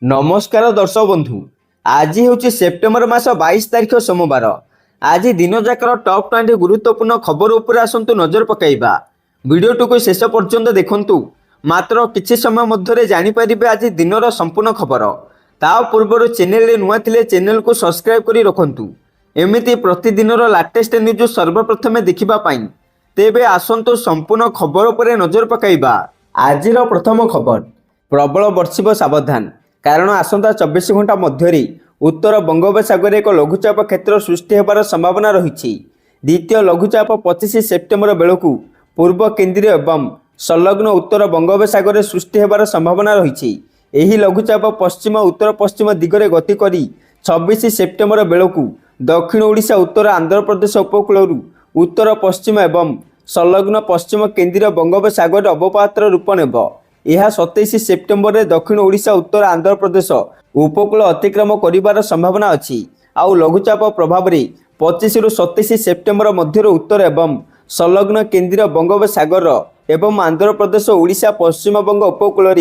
नमस्कार दर्शक बंधु। आज हूँ सेप्टेम्बर मास 22 तारिख सोमवार। आज दिन जाकर टॉप 20 गुरुत्वपूर्ण खबर उपर आसतु नजर पकाइबा। वीडियो को शेष पर्यंत देखंतु। मात्र किछि समय मध्य जानिपारे आज दिनर संपूर्ण खबर। ता पूर्व चैनल नुआ थिले चैनल को सब्सक्राइब करी रखंतु। एमिति प्रतिदिन लाटेस्ट न्यूज सर्वप्रथमे देखिबा पाई। तेबे आसंतु संपूर्ण खबर उपर नजर पकाइबा। आजिर प्रथम खबर, प्रबल वर्षिब सावधान, कारण आसंता 24 घंटा मध्य उत्तर बंगोपसागर एक लघुचाप क्षेत्र सृष्टि होबार संभावना रही। द्वितीय लघुचाप 25 सेप्टेम्बर बेलू पूर्व केन्द्रीय एवं संलग्न उत्तर बंगोपसागर सृष्टि होबार संभावना रही। यही लघुचाप पश्चिम उत्तर पश्चिम दिगरे गति करी 26 सेप्टेम्बर बेलू दक्षिण ओडिशा उत्तर आंध्र प्रदेश उपकूल उत्तर पश्चिम एवं संलग्न पश्चिम केन्द्रीय बंगोपसागर अवपातर रूप नेब। यह 27 सेप्टेम्बर में दक्षिण ओडिशा उत्तर आंध्र प्रदेश उपकूल अतिक्रम करिबार संभावना अच्छी। आउ लघुचाप प्रभाव में 25 रु 27 सेप्टेम्बर मध्य उत्तर एवं संलग्न केन्द्रीय बंगोपसागर एवं आंध्र प्रदेश ओडिशा पश्चिमबंग उपकूल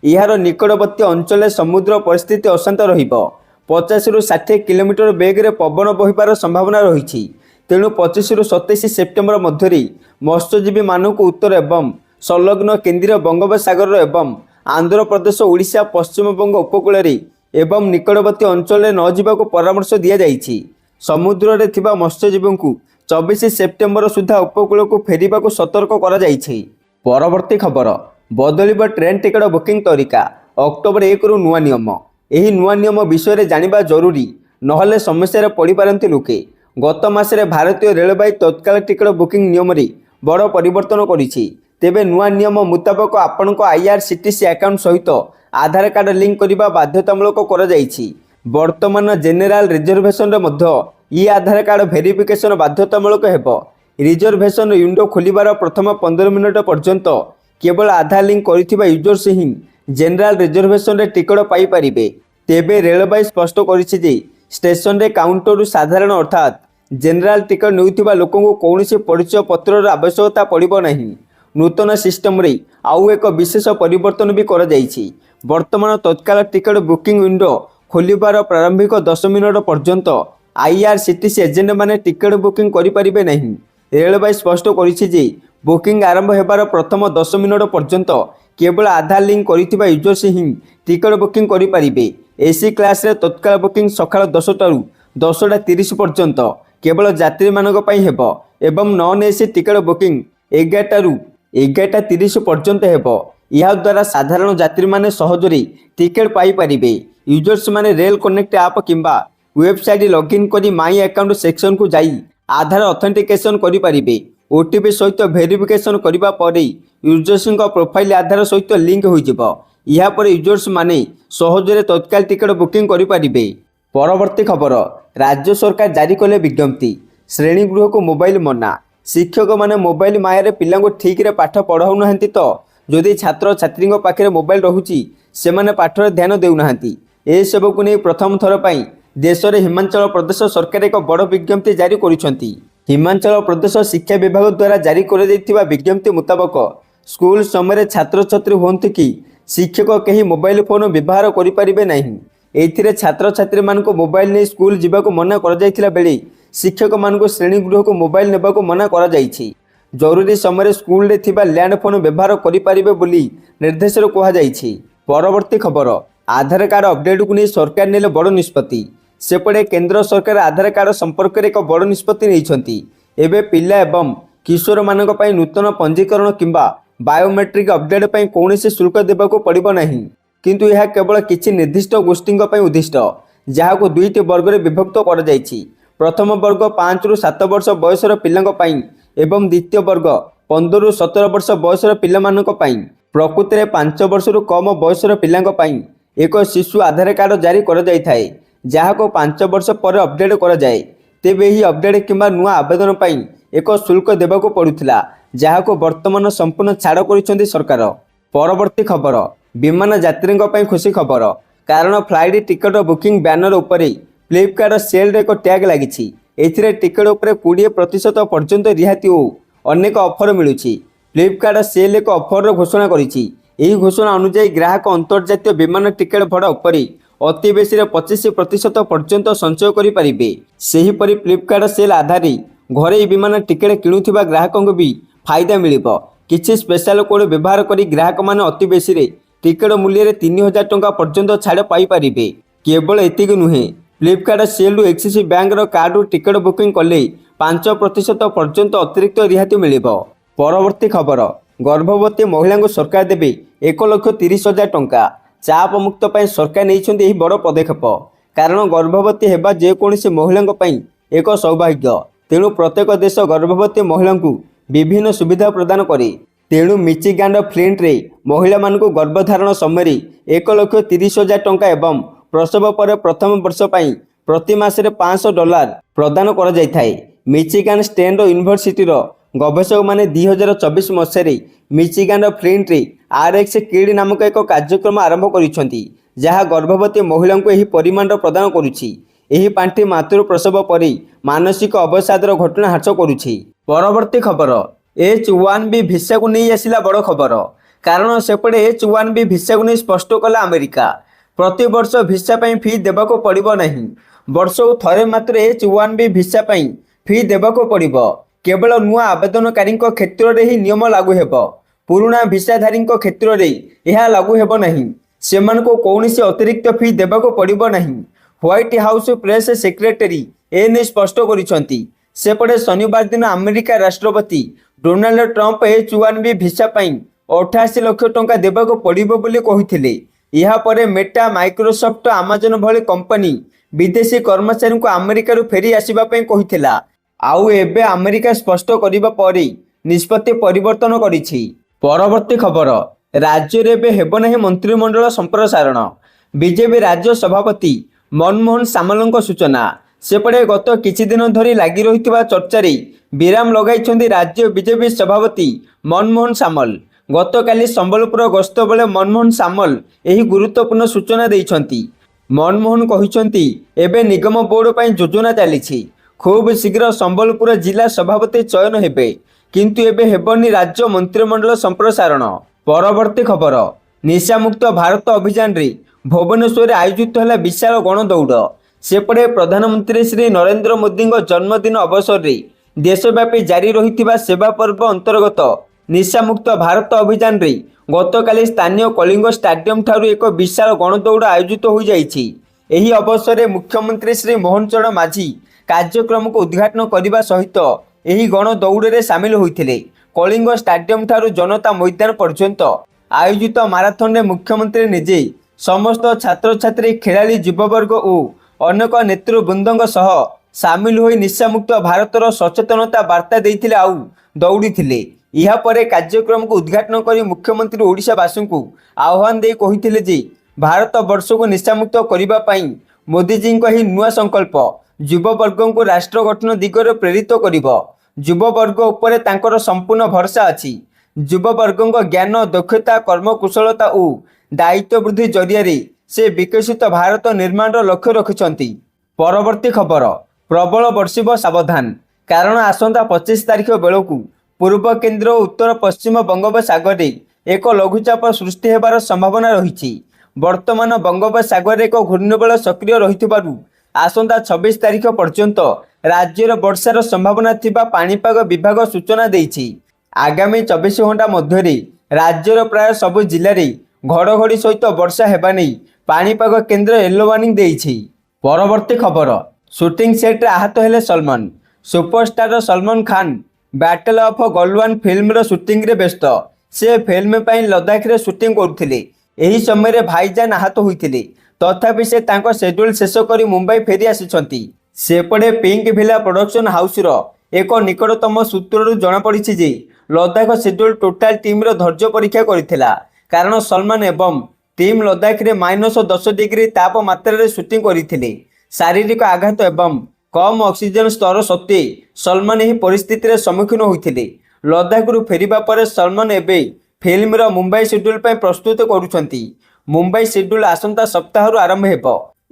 यार निकटवर्ती अंचल समुद्र परिस्थिति अशांत रहिबो। 50 रु 60 किलोमीटर बेगरे पवन बहिबार संभावना रही। तेणु 25 रु 27 सेप्टेम्बर मध्य मत्स्यजीवी मानक उत्तर एवं संलग्न केन्द्रीय बंगोपसागर एवं आंध्र प्रदेश ओडिशा पश्चिमबंग उपकूल एवं निकटवर्ती अंचल न जावाक परामर्श दि जाइछि। समुद्र में थिबा मत्स्यजीवी को 24 सेप्टेम्बर सुधा उपकूल को फेरिबा को सतर्क करा जाइछि। परवर्ती खबर, बदलिब ट्रेन टिकट बुकिंग तरीका। अक्टोबर 1 रु नुआ नियम। यही नुआ नियम विषय में जानिबा जरूरी, नहले समस्या पड़ पारती लोके। गत मासरे भारतीय रेलवे तत्काल टिकट बुकिंग नियम रे बड़ परिवर्तन करिछि। तेबे नुआ नियम मुताबक आपनको आईआरसीटीसी अकाउंट सहित आधार कार्ड लिंक करने बाध्यतामूलक कर जाइछि। वर्तमान जेनेराल रिजर्वेशन रे मध्य ई आधार कार्ड भेरिफिकेशन बाध्यतामूलक हेबो। रिजर्वेशन विंडो खोलिबार प्रथम 15 मिनट पर्यंत केवल आधार लिंक करिथिबा यूजर्स ही जेनेराल रिजर्वेशन रे टिकट पाई परिबे। तेबे रेलवे स्पष्ट करिछि जे स्टेशन रे काउंटर साधारण अर्थात जेनेराल टिकट नेउथिबा लोकंको कौनसी परिचय पत्रर आवश्यकता पड़िबो नहीं। नूतन सिस्टम रे आउ एक विशेष परिवर्तन भी कर जाइछि। वर्तमान तत्काल टिकट बुकिंग विंडो खोलिबार प्रारंभिक 10 मिनट पर्यंत आईआरसीटीसी एजेंट माने टिकट बुकिंग करि परिबे नहीं। रेलवे स्पष्ट करिछि जे बुकिंग आरंभ हेबार प्रथम 10 मिनट पर्यंत केवल आधार लिंक करिथिबा यूजर्स ही टिकट बुकिंग करि परिबे। एसी क्लास रे तत्काल बुकिंग सकाळ 10 टारू 10:30 पर्यंत केवल यात्री मानक पई हेबो एवं नॉन एसी टिकट बुकिंग 11 टारू 11:30 पर्यंत हेबो। यह द्वारा साधारण यात्री माने सहजरे टिकट पाई परिबे। यूजर्स माने रेल कनेक्ट ऐप किंबा वेबसाइट लॉगिन करी माई अकाउंट सेक्शन को जाई आधार ऑथेंटिकेशन करि परिबे। ओटीपी सहित वेरिफिकेशन करिबा परे यूजर्स को प्रोफाइल आधार सहित लिंक होई जिवो। यह पर यूजर्स माने सहजरे तत्काल टिकट बुकिंग करि परिबे। परवर्ती खबर, राज्य सरकार जारी कले विज्ञप्ति। श्रेणीगृह को मोबाइल मना। शिक्षक माने मोबाइल माया पिला ठीक रे पाठ पढ़ाऊ नाहंती तो जदि छात्र छात्री पाखे मोबाइल रहुची से माने पाठर ध्यान देउना। ए सब को नहीं प्रथम थर पई देश में हिमाचल प्रदेश सरकार एक बड़ विज्ञप्ति जारी करिसेंती। हिमाचल प्रदेश शिक्षा विभाग द्वारा जारी कर दैथिबा विज्ञप्ति मुताबक स्कूल समय छात्र छात्री होंतु कि शिक्षक कहीं मोबाइल फोन व्यवहार करि परिबे नहीं। एथिरे छात्र छात्री मानको मोबाइल नहीं स्कूल जीवाको मना कर जायथिला बेले शिक्षक मानको श्रेणीगृह को मोबाइल नेबा को मना करा जायछि। जरूरी समय स्कूल रे थिबा लैंड फोन व्यवहार करि परिबे बोली निर्देश रे कहा जायछि। परवर्ती खबर, आधार कार्ड अपडेट को नहीं सरकार नेले बड़ निष्पत्ति। सेपटे केंद्र सरकार आधार कार्ड संपर्क में एक बड़ निष्पत्ति नैछंती। एबे पिला एवं किशोर मानक पई नूतन पंजीकरण किंबा बायोमेट्रिक अपडेट पई कौनसी शुल्क देबाको पड़िबो नहीं। किंतु यह केवल किछि निर्दिष्ट गोष्ठी पई उद्दिष्ट, जहाको दुईटी वर्ग में विभक्त कर जायछि। प्रथम वर्ग 5 रु 7 वर्ष बयसर पिलांक पई एवं द्वितीय वर्ग 15 रु 17 वर्ष बयसर पिलामानक पई। प्रकृति में 5 वर्ष रु कम बयसर पिलांक पई एक शिशु आधार कार्ड जारी कर जायथाय, जहाको 5 वर्ष पर अपडेट कर जाए। तेबे ही अपडेट किंबा नुआ आवेदन पई एक शुल्क देबाको पड़ुथिला, जहाको वर्तमान संपूर्ण छाड़ करिसेंती सरकार। परवर्ती खबर, विमान यात्री पई खुशी खबर, कारण फ्लाइट टिकट बुकिंग बैनर उपरे फ्लिपकार्ट सेल रे एक टैग लागिछि। एथिरे टिकट उपरे 20% पर्यंत रिहाती ओ अनेक ऑफर मिलुछि। फ्लिपकार्ट सेल एक ऑफर घोषणा करिछि। ଏହି ଘୋଷଣା ଅନୁଯାୟୀ ଗ୍ରାହକ ଅନ୍ତର୍ଜାତୀୟ ବିମାନ ଟିକେଟ୍ ଭଡ଼ା ଉପରେ ଅତି ବେଶୀରେ 25% ପର୍ଯ୍ୟନ୍ତ ସଞ୍ଚୟ କରିପାରିବେ। ସେହିପରି ଫ୍ଲିପକାର୍ଟ ସେଲ୍ ଆଧାରରେ ଘରୋଇ ବିମାନ ଟିକେଟ୍ କିଣୁଥିବା ଗ୍ରାହକଙ୍କୁ ବି ଫାଇଦା ମିଳିବ। କିଛି ସ୍ପେଶାଲ କୋଡ୍ ବ୍ୟବହାର କରି ଗ୍ରାହକମାନେ ଅତି ବେଶୀରେ ଟିକେଟ୍ ମୂଲ୍ୟରେ 3000 ଟଙ୍କା ପର୍ଯ୍ୟନ୍ତ ଛାଡ଼ ପାଇପାରିବେ। କେବଳ ଏତିକି ନୁହେଁ, ଫ୍ଲିପକାର୍ଟ ସେଲ୍ରୁ ଏକ୍ସିସ୍ ବ୍ୟାଙ୍କର କାର୍ଡରୁ ଟିକେଟ୍ ବୁକିଂ କଲେ 5% ପର୍ଯ୍ୟନ୍ତ ଅତିରିକ୍ତ ରିହାତି ମିଳିବ। ପରବର୍ତ୍ତୀ ଖବର, ଗର୍ଭବତୀ ମହିଳାଙ୍କୁ ସରକାର ଦେବେ 1,30,000 ଟଙ୍କା। ଚାପ ମୁକ୍ତ ପାଇଁ ସରକାର ନେଇଛନ୍ତି ଏହି ବଡ଼ ପଦକ୍ଷେପ। କାରଣ ଗର୍ଭବତୀ ହେବା ଯେକୌଣସି ମହିଳାଙ୍କ ପାଇଁ ଏକ ସୌଭାଗ୍ୟ। ତେଣୁ ପ୍ରତ୍ୟେକ ଦେଶ ଗର୍ଭବତୀ ମହିଳାଙ୍କୁ ବିଭିନ୍ନ ସୁବିଧା ପ୍ରଦାନ କରେ। ତେଣୁ ମିଚିଗାନର ଫ୍ଲିଣ୍ଟରେ ମହିଳାମାନଙ୍କୁ ଗର୍ଭଧାରଣ ସମୟରେ 1,30,000 ଟଙ୍କା ଏବଂ ପ୍ରସବ ପରେ ପ୍ରଥମ ବର୍ଷ ପାଇଁ ପ୍ରତି ମାସରେ $500 ପ୍ରଦାନ କରାଯାଇଥାଏ। ମିଚିଗାନ ଷ୍ଟେଟ୍ ୟୁନିଭର୍ସିଟିର ଗବେଷକମାନେ 2024 ମସିହାରେ ମିଚିଗାନର ଫ୍ଲିଣ୍ଟରେ RX କିଡ୍ ନାମକ ଏକ କାର୍ଯ୍ୟକ୍ରମ ଆରମ୍ଭ କରିଛନ୍ତି, ଯାହା ଗର୍ଭବତୀ ମହିଳାଙ୍କୁ ଏହି ପରିମାଣର ପ୍ରଦାନ କରୁଛି। ଏହି ପାଣ୍ଠି ମାତୃପ୍ରସବ ପରେ ମାନସିକ ଅବସାଦର ଘଟଣା ହ୍ରାସ କରୁଛି। ପରବର୍ତ୍ତୀ ଖବର, H-1B ଭିସାକୁ ନେଇ ଆସିଲା ବଡ଼ ଖବର। କାରଣ ସେପଟେ H-1B ଭିସାକୁ ନେଇ ସ୍ପଷ୍ଟ କଲା ଆମେରିକା। ପ୍ରତିବର୍ଷ ଭିସା ପାଇଁ ଫି ଦେବାକୁ ପଡ଼ିବ ନାହିଁ। ବର୍ଷକୁ ଥରେ ମାତ୍ର H-1B ଭିସା ପାଇଁ ଫି ଦେବାକୁ ପଡ଼ିବ। କେବଳ ନୂଆ ଆବେଦନକାରୀଙ୍କ କ୍ଷେତ୍ରରେ ହିଁ ନିୟମ ଲାଗୁ ହେବ। ପୁରୁଣା ଭିସାଧାରୀଙ୍କ କ୍ଷେତ୍ରରେ ଏହା ଲାଗୁ ହେବ ନାହିଁ। ସେମାନଙ୍କୁ କୌଣସି ଅତିରିକ୍ତ ଫି ଦେବାକୁ ପଡ଼ିବ ନାହିଁ। ହ୍ୱାଇଟ୍ ହାଉସ୍ ପ୍ରେସ୍ ସେକ୍ରେଟାରୀ ଏନେଇ ସ୍ପଷ୍ଟ କରିଛନ୍ତି। ସେପଟେ ଶନିବାର ଦିନ ଆମେରିକା ରାଷ୍ଟ୍ରପତି ଡୋନାଲ୍ଡ ଟ୍ରମ୍ପ H-1B ଭିସା ପାଇଁ 88 ଲକ୍ଷ ଟଙ୍କା ଦେବାକୁ ପଡ଼ିବ ବୋଲି କହିଥିଲେ। ଏହାପରେ ମେଟା, ମାଇକ୍ରୋସଫ୍ଟ, ଆମାଜନ ଭଳି କମ୍ପାନୀ ବିଦେଶୀ କର୍ମଚାରୀଙ୍କୁ ଆମେରିକାରୁ ଫେରି ଆସିବା ପାଇଁ କହିଥିଲା। ଆଉ ଏବେ ଆମେରିକା ସ୍ପଷ୍ଟ କରିବା ପରେ ନିଷ୍ପତ୍ତି ପରିବର୍ତ୍ତନ କରିଛି। ପରବର୍ତ୍ତୀ ଖବର, ରାଜ୍ୟରେ ଏବେ ହେବ ନାହିଁ ମନ୍ତ୍ରିମଣ୍ଡଳ ସମ୍ପ୍ରସାରଣ। ବିଜେପି ରାଜ୍ୟ ସଭାପତି ମନମୋହନ ସାମଲଙ୍କ ସୂଚନା। ସେପଟେ ଗତ କିଛି ଦିନ ଧରି ଲାଗି ରହିଥିବା ଚର୍ଚ୍ଚାରେ ବିରାମ ଲଗାଇଛନ୍ତି ରାଜ୍ୟ ବିଜେପି ସଭାପତି ମନମୋହନ ସାମଲ। ଗତକାଲି ସମ୍ବଲପୁର ଗସ୍ତ ବେଳେ ମନମୋହନ ସାମଲ ଏହି ଗୁରୁତ୍ୱପୂର୍ଣ୍ଣ ସୂଚନା ଦେଇଛନ୍ତି। ମନମୋହନ କହିଛନ୍ତି, ଏବେ ନିଗମ ବୋର୍ଡ ପାଇଁ ଯୋଜନା ଚାଲିଛି। ଖୁବ୍ ଶୀଘ୍ର ସମ୍ବଲପୁର ଜିଲ୍ଲା ସଭାପତି ଚୟନ ହେବେ। କିନ୍ତୁ ଏବେ ହେବନି ରାଜ୍ୟ ମନ୍ତ୍ରିମଣ୍ଡଳ ସମ୍ପ୍ରସାରଣ। ପରବର୍ତ୍ତୀ ଖବର, ନିଶାମୁକ୍ତ ଭାରତ ଅଭିଯାନରେ ଭୁବନେଶ୍ୱରରେ ଆୟୋଜିତ ହେଲା ବିଶାଳ ଗଣଦୌଡ଼। ସେପଟେ ପ୍ରଧାନମନ୍ତ୍ରୀ ଶ୍ରୀ ନରେନ୍ଦ୍ର ମୋଦିଙ୍କ ଜନ୍ମଦିନ ଅବସରରେ ଦେଶବ୍ୟାପୀ ଜାରି ରହିଥିବା ସେବା ପର୍ବ ଅନ୍ତର୍ଗତ ନିଶାମୁକ୍ତ ଭାରତ ଅଭିଯାନରେ ଗତକାଲି ସ୍ଥାନୀୟ କଳିଙ୍ଗ ଷ୍ଟାଡିୟମ ଠାରୁ ଏକ ବିଶାଳ ଗଣଦୌଡ଼ ଆୟୋଜିତ ହୋଇଯାଇଛି। ଏହି ଅବସରରେ ମୁଖ୍ୟମନ୍ତ୍ରୀ ଶ୍ରୀ ମୋହନ ଚରଣ ମାଝୀ କାର୍ଯ୍ୟକ୍ରମକୁ ଉଦ୍ଘାଟନ କରିବା ସହିତ ଏହି ଗଣଦୌଡ଼ରେ ସାମିଲ ହୋଇଥିଲେ। କଳିଙ୍ଗ ଷ୍ଟାଡିୟମ ଠାରୁ ଜନତା ମଇଦାନ ପର୍ଯ୍ୟନ୍ତ ଆୟୋଜିତ ମାରାଥନରେ ମୁଖ୍ୟମନ୍ତ୍ରୀ ନିଜେ ସମସ୍ତ ଛାତ୍ରଛାତ୍ରୀ, ଖେଳାଳି, ଯୁବବର୍ଗ ଓ ଅନେକ ନେତୃବୃନ୍ଦଙ୍କ ସହ ସାମିଲ ହୋଇ ନିଶାମୁକ୍ତ ଭାରତର ସଚେତନତା ବାର୍ତ୍ତା ଦେଇଥିଲେ ଆଉ ଦୌଡ଼ିଥିଲେ। ଏହାପରେ କାର୍ଯ୍ୟକ୍ରମକୁ ଉଦ୍ଘାଟନ କରି ମୁଖ୍ୟମନ୍ତ୍ରୀ ଓଡ଼ିଶାବାସୀଙ୍କୁ ଆହ୍ୱାନ ଦେଇ କହିଥିଲେ ଯେ ଭାରତ ବର୍ଷକୁ ନିଶାମୁକ୍ତ କରିବା ପାଇଁ ମୋଦିଜୀଙ୍କ ଏହି ନୂଆ ସଂକଳ୍ପ ଯୁବବର୍ଗଙ୍କୁ ରାଷ୍ଟ୍ର ଗଠନ ଦିଗରେ ପ୍ରେରିତ କରିବ। ଯୁବବର୍ଗ ଉପରେ ତାଙ୍କର ସମ୍ପୂର୍ଣ୍ଣ ଭରସା ଅଛି। ଯୁବବର୍ଗଙ୍କ ଜ୍ଞାନ, ଦକ୍ଷତା, କର୍ମକୁଶଳତା ଓ ଦାୟିତ୍ୱ ବୃଦ୍ଧି ଜରିଆରେ ସେ ବିକଶିତ ଭାରତ ନିର୍ମାଣର ଲକ୍ଷ୍ୟ ରଖିଛନ୍ତି। ପରବର୍ତ୍ତୀ ଖବର, ପ୍ରବଳ ବର୍ଷିବ ସାବଧାନ। କାରଣ ଆସନ୍ତା 25 ତାରିଖ ବେଳକୁ ପୂର୍ବ କେନ୍ଦ୍ର ଓ ଉତ୍ତର ପଶ୍ଚିମ ବଙ୍ଗୋପସାଗରରେ ଏକ ଲଘୁଚାପ ସୃଷ୍ଟି ହେବାର ସମ୍ଭାବନା ରହିଛି। ବର୍ତ୍ତମାନ ବଙ୍ଗୋପସାଗରରେ ଏକ ଘୂର୍ଣ୍ଣିବଳୟ ସକ୍ରିୟ ରହିଥିବାରୁ ଆସନ୍ତା 26 ତାରିଖ ପର୍ଯ୍ୟନ୍ତ ରାଜ୍ୟରେ ବର୍ଷାର ସମ୍ଭାବନା ଥିବା ପାଣିପାଗ ବିଭାଗ ସୂଚନା ଦେଇଛି। ଆଗାମୀ 24 ଘଣ୍ଟା ମଧ୍ୟରେ ରାଜ୍ୟର ପ୍ରାୟ ସବୁ ଜିଲ୍ଲାରେ ଘଡ଼ଘଡ଼ି ସହିତ ବର୍ଷା ହେବା ନେଇ ପାଣିପାଗ କେନ୍ଦ୍ର ୟେଲୋ ୱାର୍ଣ୍ଣିଂ ଦେଇଛି। ପରବର୍ତ୍ତୀ ଖବର, ସୁଟିଂ ସେଟ୍ରେ ଆହତ ହେଲେ Salman. Superstar Salman Khan battle of Galwan ଫିଲ୍ମର ସୁଟିଂରେ ବ୍ୟସ୍ତ। ସେ ଫିଲ୍ମ ପାଇଁ ଲଦାଖରେ ସୁଟିଂ କରୁଥିଲେ। ଏହି ସମୟରେ ଭାଇଜାନ ଆହତ ହୋଇଥିଲେ। ତଥାପି ସେ ତାଙ୍କ ସେଡ୍ୟୁଲ ଶେଷ କରି ମୁମ୍ବାଇ ଫେରି ଆସିଛନ୍ତି। ସେପଟେ ପିଙ୍କ ଭିଲା ପ୍ରଡକ୍ସନ ହାଉସର ଏକ ନିକଟତମ ସୂତ୍ରରୁ ଜଣାପଡ଼ିଛି ଯେ ଲଦାଖ ସେଡ୍ୟୁଲ ଟୋଟାଲ ଟିମ୍ର ଧୈର୍ଯ୍ୟ ପରୀକ୍ଷା କରିଥିଲା। କାରଣ ସଲମାନ ଏବଂ ଟିମ୍ ଲଦାଖରେ -10 ଡିଗ୍ରୀ ତାପମାତ୍ରାରେ ସୁଟିଂ କରିଥିଲେ। ଶାରୀରିକ ଆଘାତ ଏବଂ କମ୍ ଅକ୍ସିଜେନ ସ୍ତର ସତ୍ତ୍ୱେ ସଲମାନ ଏହି ପରିସ୍ଥିତିର ସମ୍ମୁଖୀନ ହୋଇଥିଲେ। ଲଦାଖରୁ ଫେରିବା ପରେ ସଲମାନ ଏବେ ଫିଲ୍ମର ମୁମ୍ବାଇ ସେଡ୍ୟୁଲ ପାଇଁ ପ୍ରସ୍ତୁତ କରୁଛନ୍ତି। ମୁମ୍ବାଇ ସେଡ୍ୟୁଲ ଆସନ୍ତା ସପ୍ତାହରୁ ଆରମ୍ଭ ହେବ।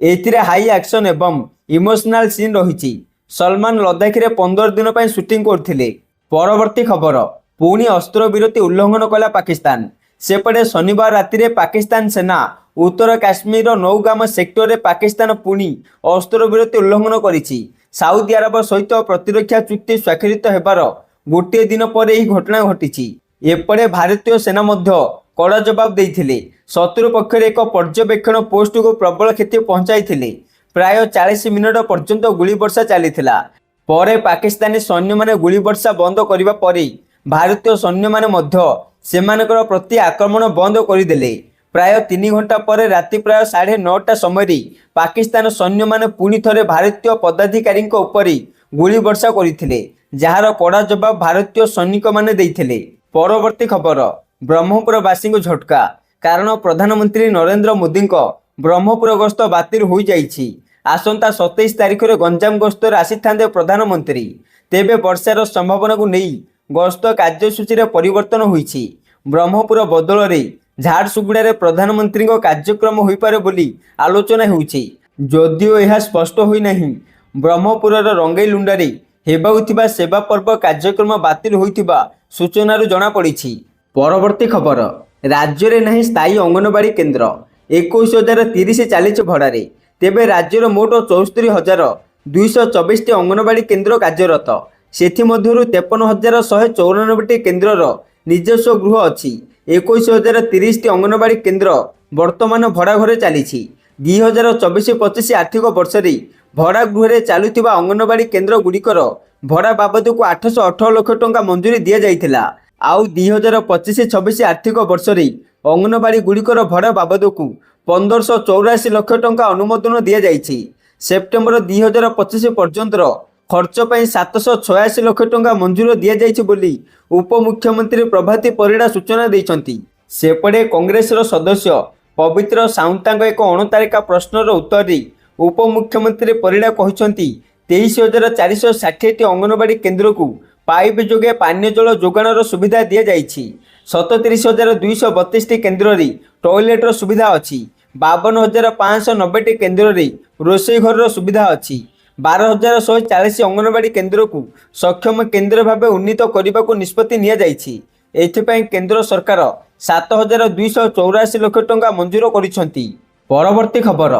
ଏଥିରେ ହାଇ ଆକ୍ସନ ଏବଂ ଇମୋସନାଲ ସିନ୍ ରହିଛି। ସଲମାନ ଲଦାଖରେ 15 ଦିନ ପାଇଁ ସୁଟିଂ କରିଥିଲେ। ପରବର୍ତ୍ତୀ ଖବର, ପୁଣି ଅସ୍ତ୍ରବିରତି ଉଲ୍ଲଂଘନ କଲା ପାକିସ୍ତାନ। सेपटे शनिवार राति पाकिस्तान सेना उत्तर काश्मीर नौगाम सेक्टर में पाकिस्तान पुणी अस्त्र विरति उल्लंघन करिछि। साउदी अरब सहित प्रतिरक्षा चुक्ति स्वाक्षरित हेबार गोटे दिन पर यह घटना घटी। एपटे भारतीय सेना मध्य कड़ा जवाब देइथिले। शत्रु पक्षर एक पर्यवेक्षण पोस्ट को प्रबल क्षति पहुंचाई। प्राय 40 मिनट पर्यंत गुली वर्षा चलीथिला। परे पाकिस्तानी सैन्य माने गुली वर्षा बंद करिबा परे भारतीय सैन्य माने मध्य सेमानकर प्रति आक्रमण बंद करदेले। प्राय 3 घंटा पर राति प्राय 9:30 समय पाकिस्तान सैन्य माने पुणी थरे भारतीय पदाधिकारी उपरे गुली वर्षा करथिले, जार कड़ा जवाब भारतीय सैनिक माने देइथिले। परवर्ती खबर ब्रह्मपुरवासी को झटका, कारण प्रधानमंत्री नरेंद्र मोदी ब्रह्मपुर गस्त बातिल हो जाइछि। आसंता 27 तारिख में गंजाम गस्तर आसी था प्रधानमंत्री। तेबे वर्षार संभावना को नहीं गस्त कार्यसूची में परिवर्तन होइछि। ब्रह्मपुर बदल में झारसुगुड़ा प्रधानमंत्री कार्यक्रम हो पारे बोली आलोचना होइछि। जदिओ यह स्पष्ट होई नहीं ब्रह्मपुर रंगईलुंडारे हेबाउथिबा सेवा पर्व कार्यक्रम बातिल होइथिबा सूचनारू जଣା पड़िछि। परवर्ती खबर राज्य में नहीं स्थायी अंगनवाड़ी केन्द्र 21,030 चली भड़े। तेबे राज्यर मोट 74,224 अंगनवाड़ी केन्द्र कार्यरत। सेथिमध्यरु 53,194 केन्द्रर निजस्व गृह अच्छी। 21,030 अंगनवाड़ी केन्द्र वर्तमान भड़ा घरे चली। 2024-25 आर्थिक वर्ष में भड़ा गृह चलुवा अंगनवाड़ी केन्द्र गुड़िकर भड़ा बाबद को 818 लाख टंका मंजूरी दि जाइथिला। आउ 2025-26 आर्थिक वर्ष में अंगनवाड़ी गुड़िकर भड़ा बाबद को 1584 लाख टंका अनुमोदन दि जाइछि। सेप्टेम्बर 2025 पर्यंतर खर्च पर 786 लाख टंका मंजूर दि जाइछि बोली उपमुख्यमंत्री प्रभाती परिड़ा सूचना देइछंती। सेपटे कांग्रेस सदस्य पवित्र साउंता एक 39 प्रश्नर उत्तर उपमुख्यमंत्री परिड़ा कहते 23,460 अंगनवाड़ी केन्द्र को पाइप जोगे पानीय जल जोगाणर सुविधा दि जाइछि। 37,232 केन्द्र में टॉयलेटर सुविधा अच्छी। 52,590 केन्द्र में रोषेई घर सुविधा अच्छी। 12,140 अंगनवाड़ी केन्द्र को सक्षम केन्द्र भाव उन्नीत करने को निष्पत्ति निया जाइछि। एथिपाई केन्द्र सरकार 7,284 लाख टंका मंजूर करिसेंती। परवर्ती खबर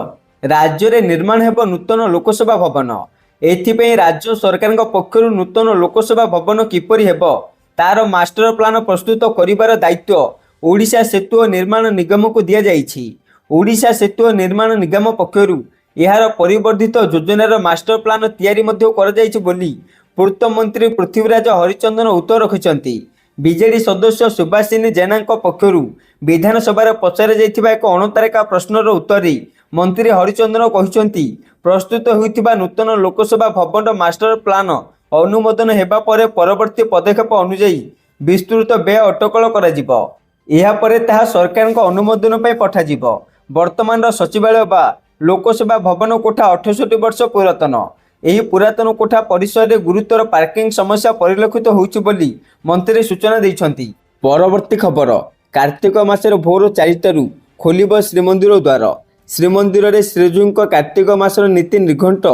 राज्य में निर्माण हेब नूतन लोकसभा भवन। एथिपाई राज्य सरकार पक्षर नूतन लोकसभा भवन किपरि हेब तार मास्टर प्लान प्रस्तुत करिवार दायित्व ओडिशा सेतु और निर्माण निगम को दि जाइछि। ओडिशा सेतु और निर्माण निगम पक्षरु यार परिवर्धित योजनार मास्टर प्लान तैयारी मध्य कर जाइछि बोली पूर्त मंत्री पृथ्वीराज हरिचंदन उत्तर रखिछंती। बीजेडी सदस्य सुभाषिनी जेना पक्षरु विधानसभा पचार जाइथिबा एक 39 प्रश्नर उत्तर मंत्री हरिचंदन कहिसंती प्रस्तुत होइथिबा नूतन लोकसभा भवन मास्टर प्लान अनुमोदन हेबा परे परवर्ती पदक्षेप अनुଯାयी विस्तृत व्यय अटकल कराजिबो। एहा परे ताहा सरकार अनुमोदन पई पठाजिबो। वर्तमान सचिवालय बा लोकसभा भवन कोठा 68 वर्ष पुरातन। यही पुरातन कोठा परिसर में गुरुतर पार्किंग समस्या परिलक्षित होउछि बोली मंत्री सूचना दैछंती। परवर्ती खबर कार्तिक मासर भोर 4 खोलिब श्रीमंदिर द्वार। श्रीमंदिर में श्रीजीऊ कार्तिक मासर नीति निर्घंट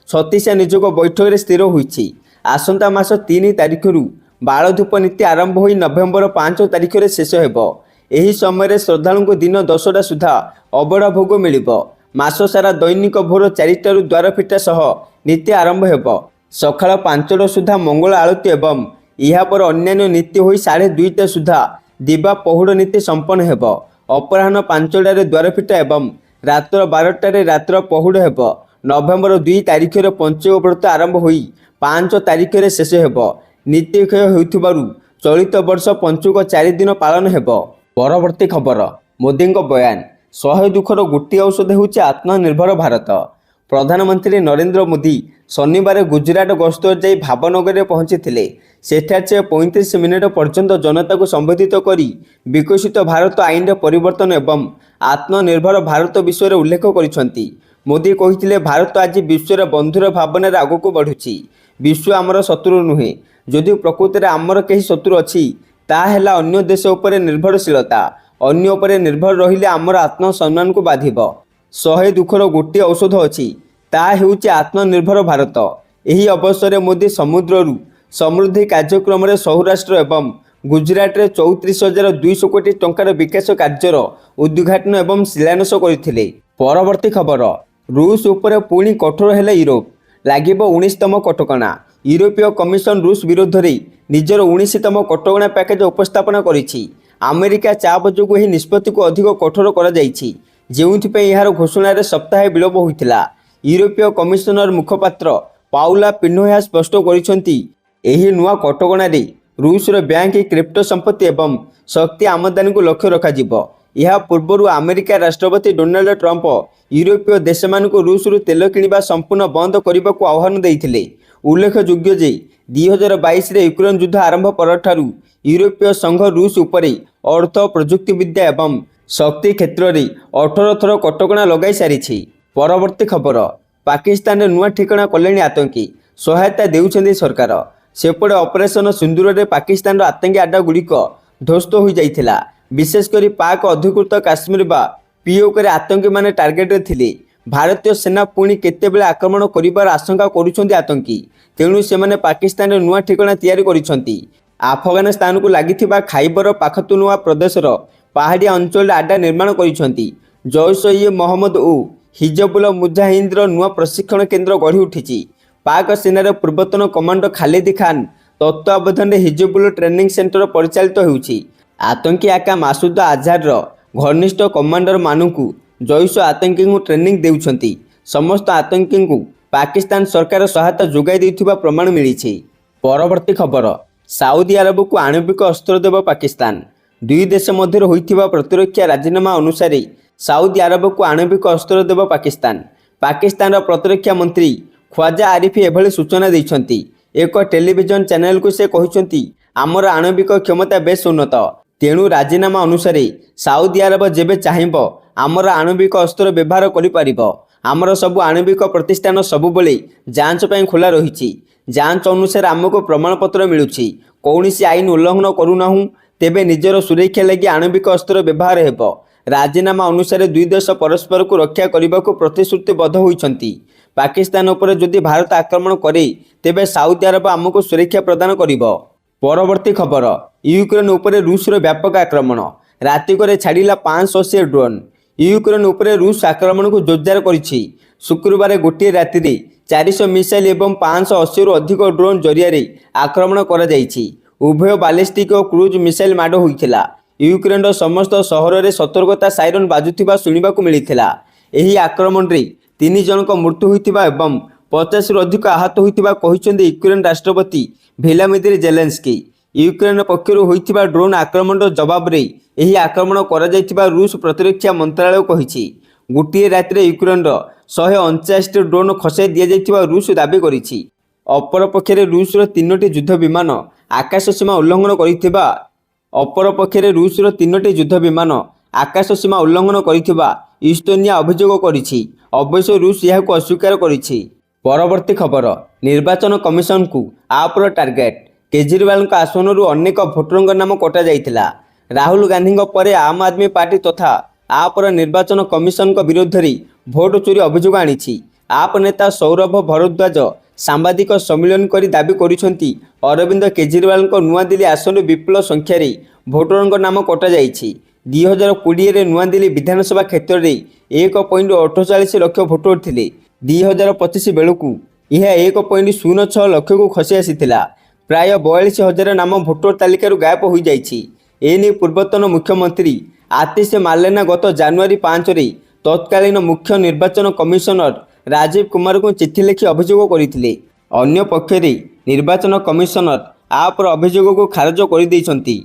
36 निजोग बैठक में स्थिर होइछि। आसंता मास 3 तारिख बालधूप नीति आरंभ हो नवेम्बर 5 तारिख में शेष हेब। एही समय श्रद्धालु दिन 10टा सुधा अबड़ा भोग मिलिबो। मास सारा दैनिक भोर 4 द्वार फिटा सह नीति आरंभ हेब। सकाळ 5टा सुधा मंगल आरती एवं या पर अन्यान्य नीति होई 2:30 सुधा दिवा पहुड़ नीति संपन्न हेब। अपराह्न 5टारे द्वार फिटा एवं रात्र 12टारे रात्र पहुड़ हेब। नवेम्बर 2 तारिख रे पंचक व्रत आरंभ होई 5 तारिख रे शेष हेब। नीति क्षय होइथिबारु चलित वर्ष पंचुक 4 दिन पालन हेब। परवर्ती खबर मोदी बयान 100 दुखर गोटी औषध होउछि आत्मनिर्भर भारत। प्रधानमंत्री नरेंद्र मोदी शनिवार गुजरात गस्त जाई भावनगर में पहुंची। सेठार से 35 मिनिट पर्यंत जनता को संबोधित करी विकसित भारत आईन परिवर्तन एवं आत्मनिर्भर भारत विषय उल्लेख करिसेंती। मोदी कहिथिले भारत आज विश्वर बंधुर भावना आग को बढ़ुछि। विश्व आमर शत्रु नुहे। जदि प्रकृति में आमर कहीं शत्रु अच्छी ताहेला अन्य देश उपर निर्भरशीलता। अन्य उपर निर्भर रहिले आमर आत्मसम्मान को बाधिब। 100 दुखर गोटे औषध अच्छी ताहा हेउछि आत्मनिर्भर भारत। एही अवसर में मोदी समुद्ररू समृद्धि कार्यक्रम में सौराष्ट्र एवं ଗୁଜରାଟରେ 34,200 କୋଟି ଟଙ୍କାର ବିକାଶ କାର୍ଯ୍ୟର ଉଦ୍ଘାଟନ ଏବଂ ଶିଳାନ୍ୟାସ କରିଥିଲେ। ପରବର୍ତ୍ତୀ ଖବର, ରୁଷ ଉପରେ ପୁଣି କଠୋର ହେଲେ ୟୁରୋପ, ଲାଗିବ 19ତମ କଟକଣା। ୟୁରୋପୀୟ କମିଶନ ରୁଷ ବିରୋଧରେ ନିଜର 19ତମ କଟକଣା ପ୍ୟାକେଜ ଉପସ୍ଥାପନ କରିଛି। ଆମେରିକା ଚାପ ଯୋଗୁଁ ଏହି ନିଷ୍ପତ୍ତିକୁ ଅଧିକ କଠୋର କରାଯାଇଛି, ଯେଉଁଥିପାଇଁ ଏହାର ଘୋଷଣାରେ ସପ୍ତାହେ ବିଳମ୍ବ ହୋଇଥିଲା। ୟୁରୋପୀୟ କମିଶନର ମୁଖପାତ୍ର ପାଉଲା ପିନୋୟା ସ୍ପଷ୍ଟ କରିଛନ୍ତି, ଏହି ନୂଆ କଟକଣାରେ ରୁଷର ବ୍ୟାଙ୍କ, କ୍ରିପ୍ଟୋ ସମ୍ପତ୍ତି ଏବଂ ଶକ୍ତି ଆମଦାନୀକୁ ଲକ୍ଷ୍ୟ ରଖାଯିବ। ଏହା ପୂର୍ବରୁ ଆମେରିକା ରାଷ୍ଟ୍ରପତି ଡୋନାଲ୍ଡ ଟ୍ରମ୍ପ ୟୁରୋପୀୟ ଦେଶମାନଙ୍କୁ ରୁଷରୁ ତେଲ କିଣିବା ସମ୍ପୂର୍ଣ୍ଣ ବନ୍ଦ କରିବାକୁ ଆହ୍ୱାନ ଦେଇଥିଲେ। ଉଲ୍ଲେଖଯୋଗ୍ୟ ଯେ 2022ରେ ୟୁକ୍ରେନ ଯୁଦ୍ଧ ଆରମ୍ଭ ପରଠାରୁ ୟୁରୋପୀୟ ସଂଘ ରୁଷ ଉପରେ ଅର୍ଥ, ପ୍ରଯୁକ୍ତିବିଦ୍ୟା ଏବଂ ଶକ୍ତି କ୍ଷେତ୍ରରେ 18 ଥର କଟକଣା ଲଗାଇ ସାରିଛି। ପରବର୍ତ୍ତୀ ଖବର, ପାକିସ୍ତାନରେ ନୂଆ ଠିକଣା କଲେଣି ଆତଙ୍କୀ, ସହାୟତା ଦେଉଛନ୍ତି ସରକାର। ସେପଟେ ଅପରେସନ ସିନ୍ଦୁରରେ ପାକିସ୍ତାନର ଆତଙ୍କୀ ଆଡ୍ଡାଗୁଡ଼ିକ ଧ୍ୱସ୍ତ ହୋଇଯାଇଥିଲା। ବିଶେଷ କରି ପାକ୍ ଅଧିକୃତ କାଶ୍ମୀର ବା ପିଓକେରେ ଆତଙ୍କୀମାନେ ଟାର୍ଗେଟରେ ଥିଲେ। ଭାରତୀୟ ସେନା ପୁଣି କେତେବେଳେ ଆକ୍ରମଣ କରିବାର ଆଶଙ୍କା କରୁଛନ୍ତି ଆତଙ୍କୀ, ତେଣୁ ସେମାନେ ପାକିସ୍ତାନରେ ନୂଆ ଠିକଣା ତିଆରି କରିଛନ୍ତି। ଆଫଗାନିସ୍ତାନକୁ ଲାଗିଥିବା ଖାଇବର ପାଖତୁନୱା ପ୍ରଦେଶର ପାହାଡ଼ିଆ ଅଞ୍ଚଳରେ ଆଡ୍ଡା ନିର୍ମାଣ କରିଛନ୍ତି। ଜୈଶ-ଇ-ମହମ୍ମଦ ଓ ହିଜବୁଲ ମୁଜାହିଦ୍ର ନୂଆ ପ୍ରଶିକ୍ଷଣ କେନ୍ଦ୍ର ଗଢ଼ି ଉଠିଛି। ପାକ୍ ସେନାର ପୂର୍ବତନ କମାଣ୍ଡର ଖାଲିଦ ଖାନ୍ ତତ୍ତ୍ୱାବଧାନରେ ହିଜବୁଲ ଟ୍ରେନିଂ ସେଣ୍ଟର ପରିଚାଳିତ ହେଉଛି। ଆତଙ୍କୀ ଆକା ମାସୁଦ ଆଝାରର ଘନିଷ୍ଠ କମାଣ୍ଡରମାନଙ୍କୁ ଜୈଶ ଆତଙ୍କୀଙ୍କୁ ଟ୍ରେନିଂ ଦେଉଛନ୍ତି। ସମସ୍ତ ଆତଙ୍କୀଙ୍କୁ ପାକିସ୍ତାନ ସରକାର ସହାୟତା ଯୋଗାଇ ଦେଉଥିବା ପ୍ରମାଣ ମିଳିଛି। ପରବର୍ତ୍ତୀ ଖବର, ସାଉଦି ଆରବକୁ ଆଣବିକ ଅସ୍ତ୍ର ଦେବ ପାକିସ୍ତାନ। ଦୁଇ ଦେଶ ମଧ୍ୟରେ ହୋଇଥିବା ପ୍ରତିରକ୍ଷା ରାଜିନାମା ଅନୁସାରେ ସାଉଦି ଆରବକୁ ଆଣବିକ ଅସ୍ତ୍ର ଦେବ ପାକିସ୍ତାନ। ପାକିସ୍ତାନର ପ୍ରତିରକ୍ଷା ମନ୍ତ୍ରୀ ଖ୍ୱାଜା ଆରିଫ ଏଭଳି ସୂଚନା ଦେଇଛନ୍ତି। ଏକ ଟେଲିଭିଜନ ଚ୍ୟାନେଲକୁ ସେ କହିଛନ୍ତି, ଆମର ଆଣବିକ କ୍ଷମତା ବେଶ୍ ଉନ୍ନତ। ତେଣୁ ରାଜିନାମା ଅନୁସାରେ ସାଉଦି ଆରବ ଯେବେ ଚାହିଁବ ଆମର ଆଣବିକ ଅସ୍ତ୍ର ବ୍ୟବହାର କରିପାରିବ। ଆମର ସବୁ ଆଣବିକ ପ୍ରତିଷ୍ଠାନ ସବୁବେଳେ ଯାଞ୍ଚ ପାଇଁ ଖୋଲା ରହିଛି। ଯାଞ୍ଚ ଅନୁସାରେ ଆମକୁ ପ୍ରମାଣପତ୍ର ମିଳୁଛି। କୌଣସି ଆଇନ ଉଲ୍ଲଂଘନ କରୁନାହୁଁ। ତେବେ ନିଜର ସୁରକ୍ଷା ଲାଗି ଆଣବିକ ଅସ୍ତ୍ର ବ୍ୟବହାର ହେବ। ରାଜିନାମା ଅନୁସାରେ ଦୁଇ ଦେଶ ପରସ୍ପରକୁ ରକ୍ଷା କରିବାକୁ ପ୍ରତିଶ୍ରୁତିବଦ୍ଧ ହୋଇଛନ୍ତି। ପାକିସ୍ତାନ ଉପରେ ଯଦି ଭାରତ ଆକ୍ରମଣ କରେ, ତେବେ ସାଉଦି ଆରବ ଆମକୁ ସୁରକ୍ଷା ପ୍ରଦାନ କରିବ। ପରବର୍ତ୍ତୀ ଖବର, ୟୁକ୍ରେନ ଉପରେ ରୁଷର ବ୍ୟାପକ ଆକ୍ରମଣ, ରାତିକରେ ଛାଡ଼ିଲା 580 ଡ୍ରୋନ୍। ୟୁକ୍ରେନ ଉପରେ ରୁଷ ଆକ୍ରମଣକୁ ଜୋରଦାର କରିଛି। ଶୁକ୍ରବାର ଗୋଟିଏ ରାତିରେ 400 ମିସାଇଲ ଏବଂ 580ରୁ ଅଧିକ ଡ୍ରୋନ୍ ଜରିଆରେ ଆକ୍ରମଣ କରାଯାଇଛି। ଉଭୟ ବାଲିଷ୍ଟିକ୍ ଓ କ୍ରୁଜ୍ ମିସାଇଲ ମାଡ଼ ହୋଇଥିଲା। ୟୁକ୍ରେନର ସମସ୍ତ ସହରରେ ସତର୍କତା ସାଇରନ୍ ବାଜୁଥିବା ଶୁଣିବାକୁ ମିଳିଥିଲା। ଏହି ଆକ୍ରମଣରେ 3 ଜଣଙ୍କ ମୃତ୍ୟୁ ହୋଇଥିବା ଏବଂ 50ରୁ ଅଧିକ ଆହତ ହୋଇଥିବା କହିଛନ୍ତି ୟୁକ୍ରେନ ରାଷ୍ଟ୍ରପତି ଭ୍ଲାଦିମିର୍ ଜେଲେନ୍ସ୍କି। ୟୁକ୍ରେନ ପକ୍ଷରୁ ହୋଇଥିବା ଡ୍ରୋନ୍ ଆକ୍ରମଣର ଜବାବରେ ଏହି ଆକ୍ରମଣ କରାଯାଇଥିବା ରୁଷ ପ୍ରତିରକ୍ଷା ମନ୍ତ୍ରଣାଳୟ କହିଛି। ଗୋଟିଏ ରାତିରେ ୟୁକ୍ରେନର 179ଟି ଡ୍ରୋନ୍ ଖସାଇ ଦିଆଯାଇଥିବା ରୁଷ ଦାବି କରିଛି। ଅପରପକ୍ଷରେ ରୁଷର 3ଟି ଯୁଦ୍ଧ ବିମାନ ଆକାଶ ସୀମା ଉଲ୍ଲଂଘନ କରିଥିବା ଇସ୍ତୋନିଆ ଅଭିଯୋଗ କରିଛି। ଅବଶ୍ୟ ରୁଷ ଏହାକୁ ଅସ୍ୱୀକାର କରିଛି। ପରବର୍ତ୍ତୀ ଖବର, ନିର୍ବାଚନ କମିଶନଙ୍କୁ ଆପର ଟାର୍ଗେଟ। କେଜରିୱାଲଙ୍କ ଆସନରୁ ଅନେକ ଭୋଟରଙ୍କ ନାମ କଟାଯାଇଥିଲା। ରାହୁଲ ଗାନ୍ଧୀଙ୍କ ପରେ ଆମ୍ ଆଦମୀ ପାର୍ଟି ତଥା ଆପର ନିର୍ବାଚନ କମିଶନଙ୍କ ବିରୋଧରେ ଭୋଟ ଚୋରି ଅଭିଯୋଗ ଆଣିଛି। ଆପ୍ ନେତା ସୌରଭ ଭରଦ୍ୱାଜ ସାମ୍ବାଦିକ ସମ୍ମିଳନୀ କରି ଦାବି କରିଛନ୍ତି, ଅରବିନ୍ଦ କେଜରିୱାଲଙ୍କ ନୂଆଦିଲ୍ଲୀ ଆସନରୁ ବିପୁଳ ସଂଖ୍ୟାରେ ଭୋଟରଙ୍କ ନାମ କଟାଯାଇଛି। 2020ରେ ନୂଆଦିଲ୍ଲୀ ବିଧାନସଭା କ୍ଷେତ୍ରରେ 1.48 ଲକ୍ଷ ଭୋଟର ଥିଲେ। 2025 ବେଳକୁ ଏହା 1.06 ଲକ୍ଷକୁ ଖସି ଆସିଥିଲା। ପ୍ରାୟ 42,000 ନାମ ଭୋଟର ତାଲିକାରୁ ଗାୟବ ହୋଇଯାଇଛି। ଏନେଇ ପୂର୍ବତନ ମୁଖ୍ୟମନ୍ତ୍ରୀ ଆତିଶ ମାର୍ଲେନା ଗତ ଜାନୁଆରୀ 5ରେ ତତ୍କାଳୀନ ମୁଖ୍ୟ ନିର୍ବାଚନ କମିଶନର ରାଜୀବ କୁମାରଙ୍କୁ ଚିଠି ଲେଖି ଅଭିଯୋଗ କରିଥିଲେ। ଅନ୍ୟପକ୍ଷରେ ନିର୍ବାଚନ କମିଶନର ଆପର ଅଭିଯୋଗକୁ ଖାରଜ କରିଦେଇଛନ୍ତି।